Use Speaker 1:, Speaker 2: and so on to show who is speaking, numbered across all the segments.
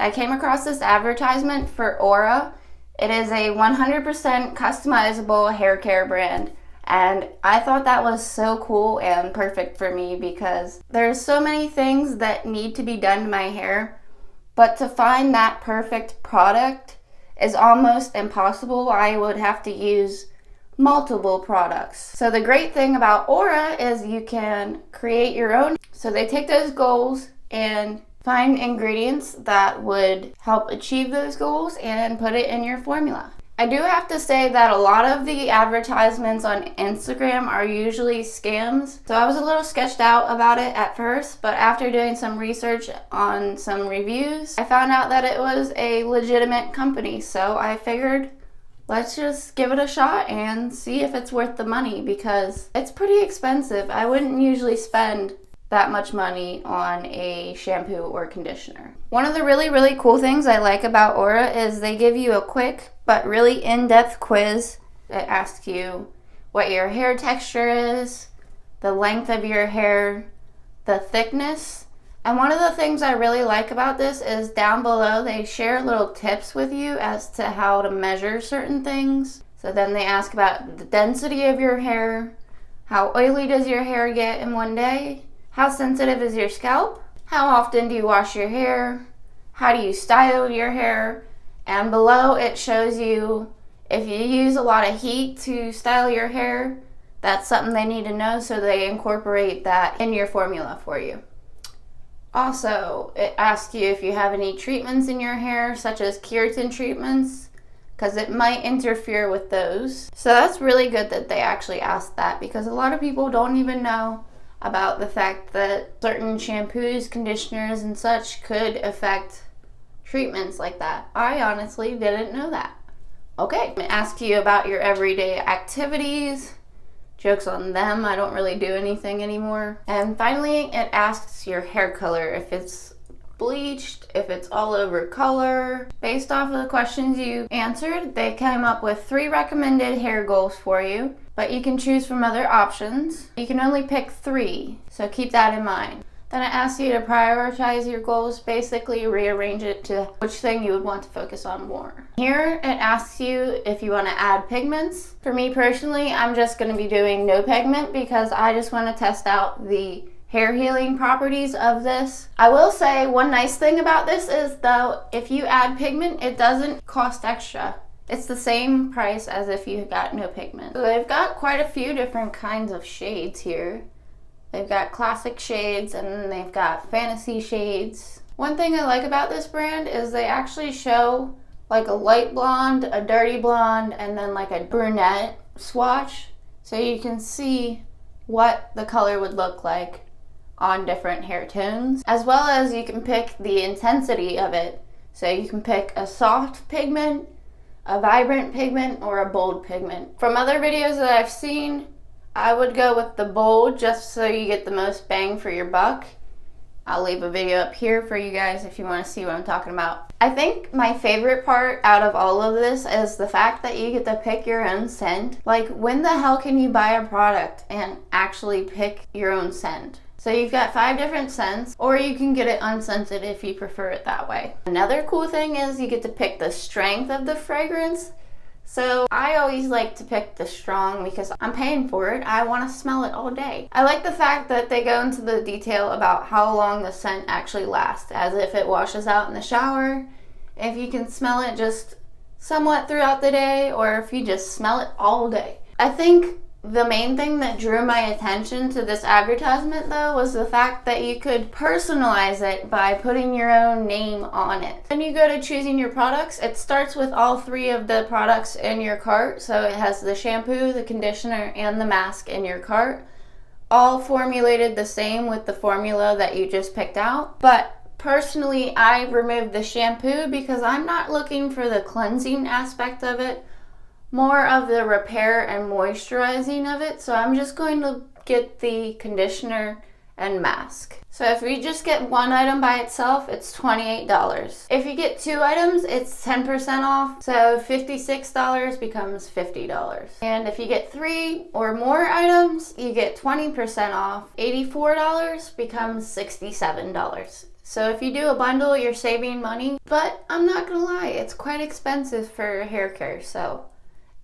Speaker 1: I came across this advertisement for Aura. It is a 100% customizable hair care brand. And I thought that was so cool and perfect for me because there's so many things that need to be done to my hair, but to find that perfect product is almost impossible. I would have to use multiple products. So the great thing about Aura is you can create your own. So they take those goals and find ingredients that would help achieve those goals and put it in your formula. I do have to say that a lot of the advertisements on Instagram are usually scams. So I was a little sketched out about it at first, but after doing some research on some reviews, I found out that it was a legitimate company. So I figured, let's just give it a shot and see if it's worth the money because it's pretty expensive. I wouldn't usually spend that much money on a shampoo or conditioner. One of the really cool things I like about Aura is they give you a quick but really in-depth quiz that asks you what your hair texture is, the length of your hair, the thickness. And one of the things I really like about this is down below they share little tips with you as to how to measure certain things. So then they ask about the density of your hair, how oily does your hair get in one day, how sensitive is your scalp, how often do you wash your hair, how do you style your hair, and below it shows you if you use a lot of heat to style your hair, that's something they need to know, so they incorporate that in your formula for you. Also, it asks you if you have any treatments in your hair, such as keratin treatments, because it might interfere with those. So that's really good that they actually ask that, because a lot of people don't even know about the fact that certain shampoos, conditioners, and such could affect treatments like that. I honestly didn't know that. Okay, it asks you about your everyday activities. Joke's on them, I don't really do anything anymore. And finally, it asks your hair color, if it's bleached, if it's all over color. Based off of the questions you answered, they came up with 3 recommended hair goals for you, but you can choose from other options. You can only pick 3, so keep that in mind. Then it asks you to prioritize your goals, basically rearrange it to which thing you would want to focus on more. Here it asks you if you want to add pigments. For me personally, I'm just going to be doing no pigment because I just want to test out the hair healing properties of this. I will say one nice thing about this is though, if you add pigment, it doesn't cost extra. It's the same price as if you got no pigment. So they've got quite a few different kinds of shades here. They've got classic shades and then they've got fantasy shades. One thing I like about this brand is they actually show like a light blonde, a dirty blonde, and then like a brunette swatch. So you can see what the color would look like on different hair tones. As well as you can pick the intensity of it. So you can pick a soft pigment, a vibrant pigment, or a bold pigment. From other videos that I've seen, I would go with the bold just so you get the most bang for your buck. I'll leave a video up here for you guys if you want to see what I'm talking about. I think my favorite part out of all of this is the fact that you get to pick your own scent. Like, when the hell can you buy a product and actually pick your own scent? So you've got 5 different scents, or you can get it unscented if you prefer it that way. Another cool thing is you get to pick the strength of the fragrance. So I always like to pick the strong because I'm paying for it. I want to smell it all day. I like the fact that they go into the detail about how long the scent actually lasts, as if it washes out in the shower, if you can smell it just somewhat throughout the day, or if you just smell it all day. I think the main thing that drew my attention to this advertisement though was the fact that you could personalize it by putting your own name on it. When you go to choosing your products, it starts with all 3 of the products in your cart. So it has the shampoo, the conditioner, and the mask in your cart, all formulated the same with the formula that you just picked out. But personally, I removed the shampoo because I'm not looking for the cleansing aspect of it, more of the repair and moisturizing of it. So I'm just going to get the conditioner and mask. So if you just get one item by itself, it's $28. If you get 2 items, it's 10% off. So $56 becomes $50. And if you get 3 or more items, you get 20% off. $84 becomes $67. So if you do a bundle, you're saving money. But I'm not gonna lie, it's quite expensive for hair care. So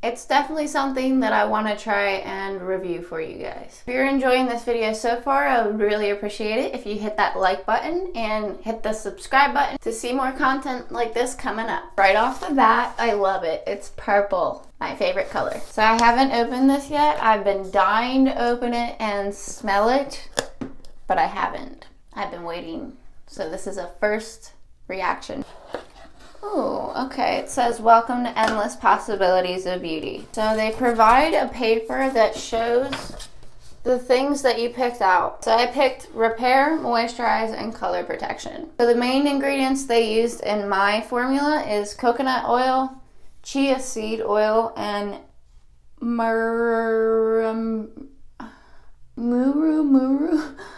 Speaker 1: it's definitely something that I want to try and review for you guys. If you're enjoying this video so far, I would really appreciate it if you hit that like button and hit the subscribe button to see more content like this coming up. Right off the bat, I love it. It's purple, my favorite color. So I haven't opened this yet. I've been dying to open it and smell it, but I haven't. I've been waiting. So this is a first reaction. Oh, okay. It says, welcome to endless possibilities of beauty. So they provide a paper that shows the things that you picked out. So I picked repair, moisturize, and color protection. So the main ingredients they used in my formula is coconut oil, chia seed oil, and muru.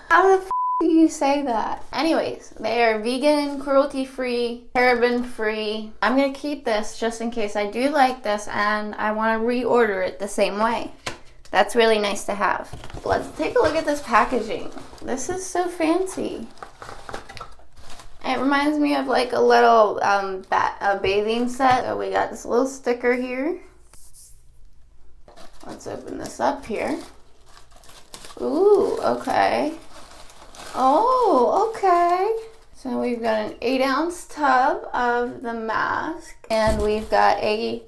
Speaker 1: How the f do you say that? Anyways, they are vegan, cruelty-free, paraben-free. I'm gonna keep this just in case I do like this and I want to reorder it the same way. That's really nice to have. Let's take a look at this packaging. This is so fancy. It reminds me of like a little a bathing set. So we got this little sticker here. Let's open this up here. Ooh, okay. Oh, okay. So we've got an 8-ounce tub of the Masque, and we've got a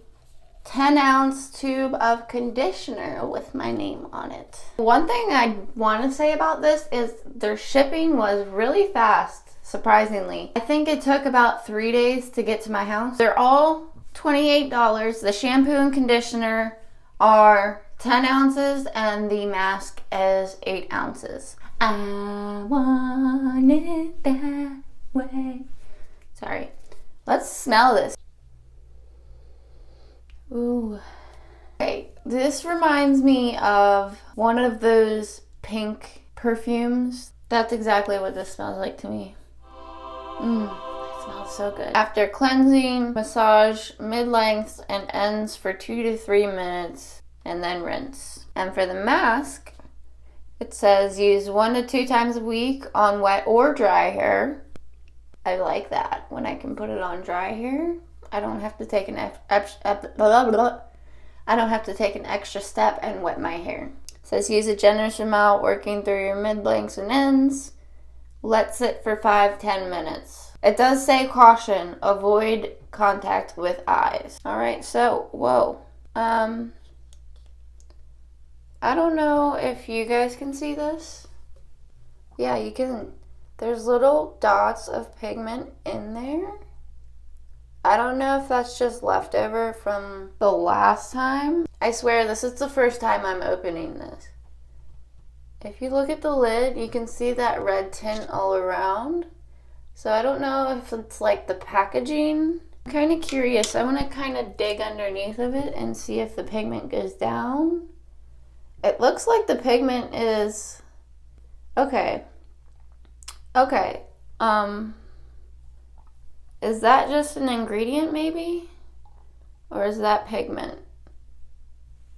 Speaker 1: 10-ounce tube of conditioner with my name on it. One thing I want to say about this is their shipping was really fast, surprisingly. I think it took about 3 days to get to my house. They're all $28. The shampoo and conditioner are 10 ounces, and the Masque is 8 ounces. I want it that way. Sorry. Let's smell this. Ooh. Okay, this reminds me of one of those pink perfumes. That's exactly what this smells like to me. It smells so good. After cleansing, massage mid-lengths and ends for 2 to 3 minutes, and then rinse. And for the Masque, it says use 1 to 2 times a week on wet or dry hair. I like that. When I can put it on dry hair, I don't have to take an extra step and wet my hair. It says use a generous amount working through your mid-lengths and ends. Let sit for 5-10 minutes. It does say caution, avoid contact with eyes. All right, so whoa. I don't know if you guys can see this. Yeah, you can. There's little dots of pigment in there. I don't know if that's just leftover from the last time. I swear this is the first time I'm opening this. If you look at the lid, you can see that red tint all around. So I don't know if it's like the packaging. I'm kind of curious. I want to kind of dig underneath of it and see if the pigment goes down. It looks like the pigment is okay. Okay. Is that just an ingredient maybe? Or is that pigment?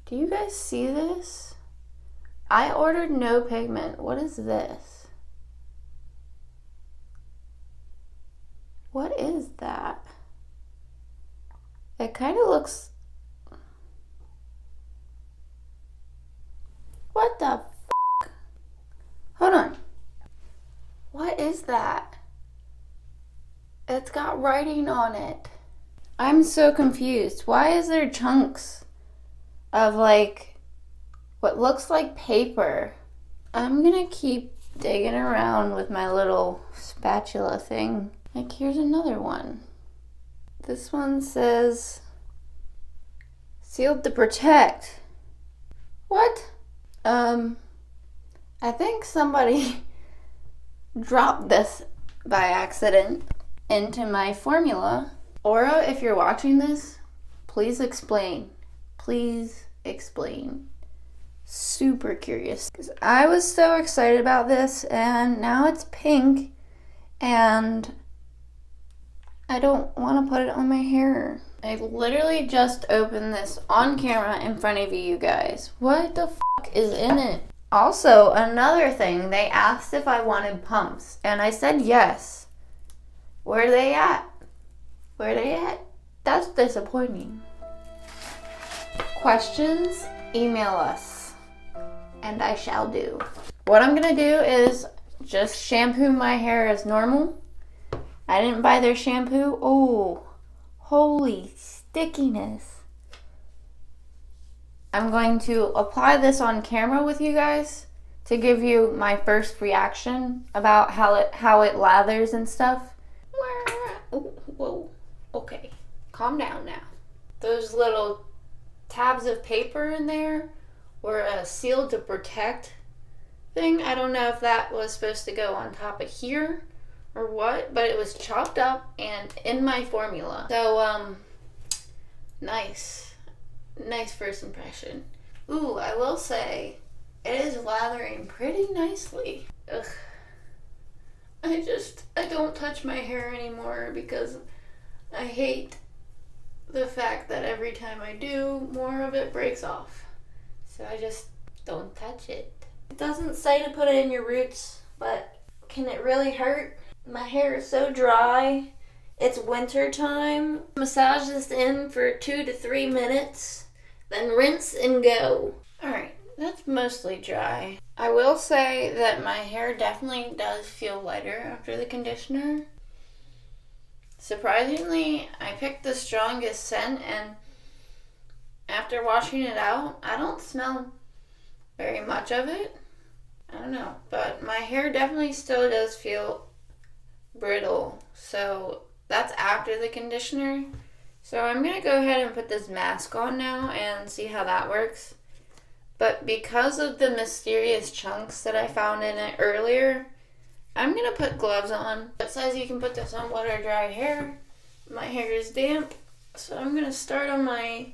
Speaker 1: Do you guys see this? I ordered no pigment. What is this? What is that? It kind of looks... What the f***? Hold on. What is that? It's got writing on it. I'm so confused. Why is there chunks of like what looks like paper? I'm gonna keep digging around with my little spatula thing. Like here's another one. This one says sealed to protect. What? I think somebody dropped this by accident into my formula. Aura, if you're watching this, please explain. Please explain. Super curious. Because I was so excited about this and now it's pink and I don't want to put it on my hair. I literally just opened this on camera in front of you guys. What the fuck is in it? Also, another thing, they asked if I wanted pumps, and I said yes. Where are they at? Where are they at? That's disappointing. Questions? Email us. And I shall do. What I'm gonna do is just shampoo my hair as normal. I didn't buy their shampoo. Oh, holy stickiness. I'm going to apply this on camera with you guys to give you my first reaction about how it lathers and stuff. Oh, whoa, okay, calm down now. Those little tabs of paper in there were a seal to protect thing. I don't know if that was supposed to go on top of here or what, but it was chopped up and in my formula. So, nice first impression. Ooh, I will say, it is lathering pretty nicely. Ugh. I don't touch my hair anymore because I hate the fact that every time I do, more of it breaks off. So I just don't touch it. It doesn't say to put it in your roots, but can it really hurt? My hair is so dry. It's winter time. Massage this in for 2 to 3 minutes, then rinse and go. Alright, that's mostly dry. I will say that my hair definitely does feel lighter after the conditioner. Surprisingly, I picked the strongest scent, and after washing it out, I don't smell very much of it. I don't know, but my hair definitely still does feel brittle. So that's after the conditioner. So I'm going to go ahead and put this mask on now and see how that works. But because of the mysterious chunks that I found in it earlier, I'm going to put gloves on. It says you can put this on wet or dry hair. My hair is damp, so I'm going to start on my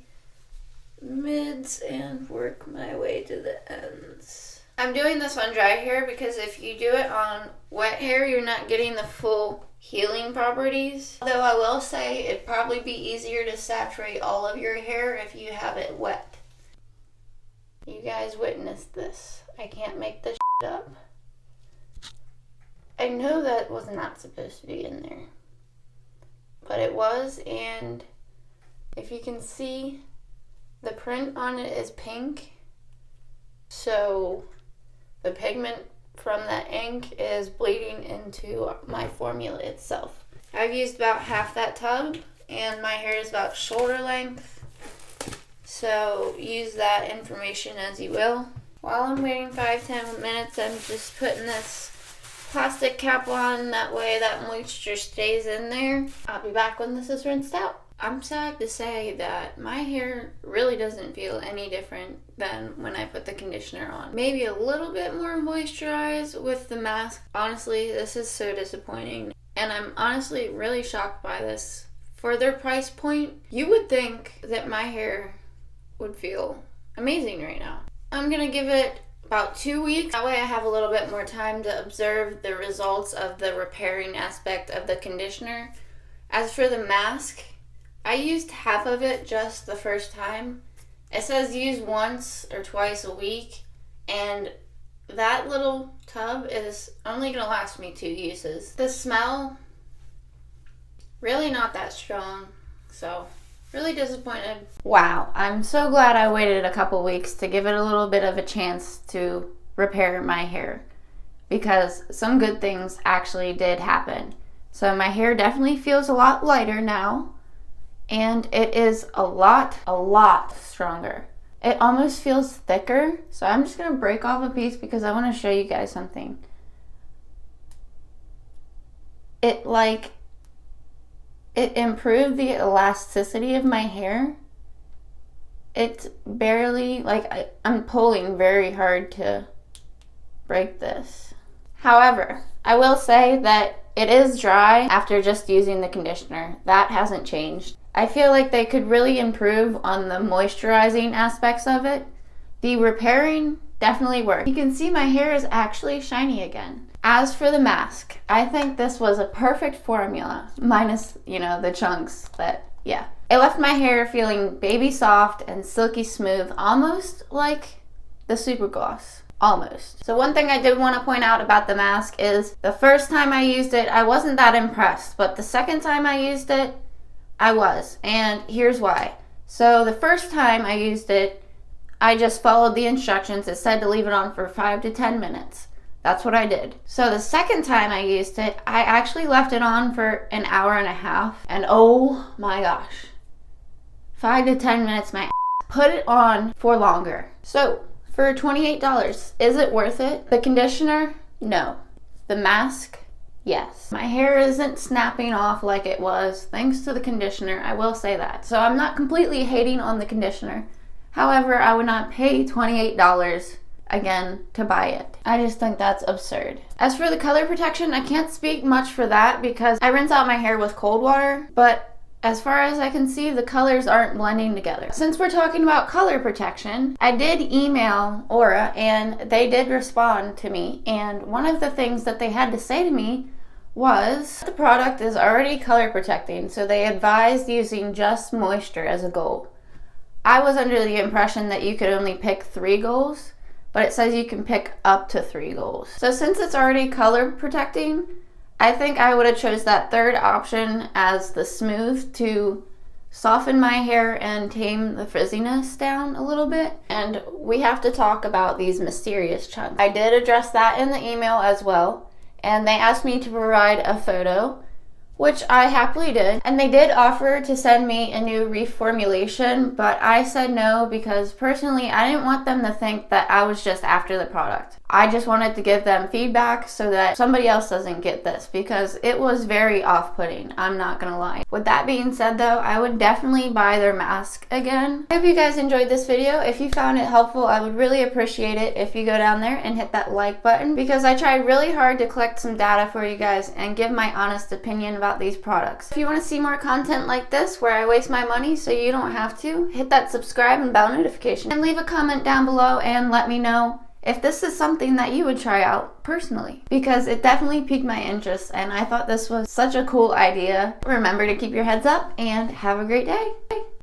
Speaker 1: mids and work my way to the ends. I'm doing this on dry hair because if you do it on wet hair, you're not getting the full healing properties. Although I will say it'd probably be easier to saturate all of your hair if you have it wet. You guys witnessed this. I can't make this shit up. I know that was not supposed to be in there, but it was, and if you can see, the print on it is pink, so the pigment from that ink is bleeding into my formula itself. I've used about half that tub, and my hair is about shoulder length, so use that information as you will. While I'm waiting 5-10 minutes, I'm just putting this plastic cap on, that way that moisture stays in there. I'll be back when this is rinsed out. I'm sad to say that my hair really doesn't feel any different than when I put the conditioner on. Maybe a little bit more moisturized with the mask. Honestly, this is so disappointing. And I'm honestly really shocked by this. For their price point, you would think that my hair would feel amazing right now. I'm gonna give it about 2 weeks. That way I have a little bit more time to observe the results of the repairing aspect of the conditioner. As for the mask, I used half of it just the first time. It says use once or twice a week, and that little tub is only gonna last me 2 uses. The smell, really not that strong, so really disappointed. Wow, I'm so glad I waited a couple weeks to give it a little bit of a chance to repair my hair, because some good things actually did happen. So my hair definitely feels a lot lighter now, and it is a lot stronger. It almost feels thicker, so I'm just gonna break off a piece because I want to show you guys something. It improved the elasticity of my hair. It's barely, I'm pulling very hard to break this. However, I will say that it is dry after just using the conditioner. That hasn't changed. I feel like they could really improve on the moisturizing aspects of it. The repairing definitely worked. You can see my hair is actually shiny again. As for the mask, I think this was a perfect formula, minus, the chunks, but yeah. It left my hair feeling baby soft and silky smooth, almost like the super gloss. almost. So one thing I did want to point out about the mask is the first time I used it, I wasn't that impressed, but the second time I used it, I was, and here's why. So the first time I used it, I just followed the instructions. It said to leave it on for 5 to 10 minutes. That's what I did. So the second time I used it, I actually left it on for an hour and a half, and oh my gosh, 5 to 10 minutes, my ass. Put it on for longer. So for $28, is it worth it? The conditioner? No. The mask? Yes. My hair isn't snapping off like it was thanks to the conditioner, I will say that. So I'm not completely hating on the conditioner. However, I would not pay $28 again to buy it. I just think that's absurd. As for the color protection, I can't speak much for that because I rinse out my hair with cold water, but as far as I can see, the colors aren't blending together. Since we're talking about color protection, I did email Aura and they did respond to me, and one of the things that they had to say to me was the product is already color protecting, so they advised using just moisture as a goal. I was under the impression that you could only pick 3 goals, but it says you can pick up to 3 goals. So since it's already color protecting, I think I would have chose that third option as the smooth to soften my hair and tame the frizziness down a little bit. And we have to talk about these mysterious chunks. I did address that in the email as well, and they asked me to provide a photo, which I happily did. And they did offer to send me a new reformulation, but I said no because personally I didn't want them to think that I was just after the product. I just wanted to give them feedback so that somebody else doesn't get this, because it was very off-putting, I'm not gonna lie. With that being said though, I would definitely buy their mask again. I hope you guys enjoyed this video. If you found it helpful, I would really appreciate it if you go down there and hit that like button, because I tried really hard to collect some data for you guys and give my honest opinion about these products. If you want to see more content like this where I waste my money so you don't have to, hit that subscribe and bell notification, and leave a comment down below and let me know if this is something that you would try out personally, because it definitely piqued my interest and I thought this was such a cool idea. Remember to keep your heads up and have a great day.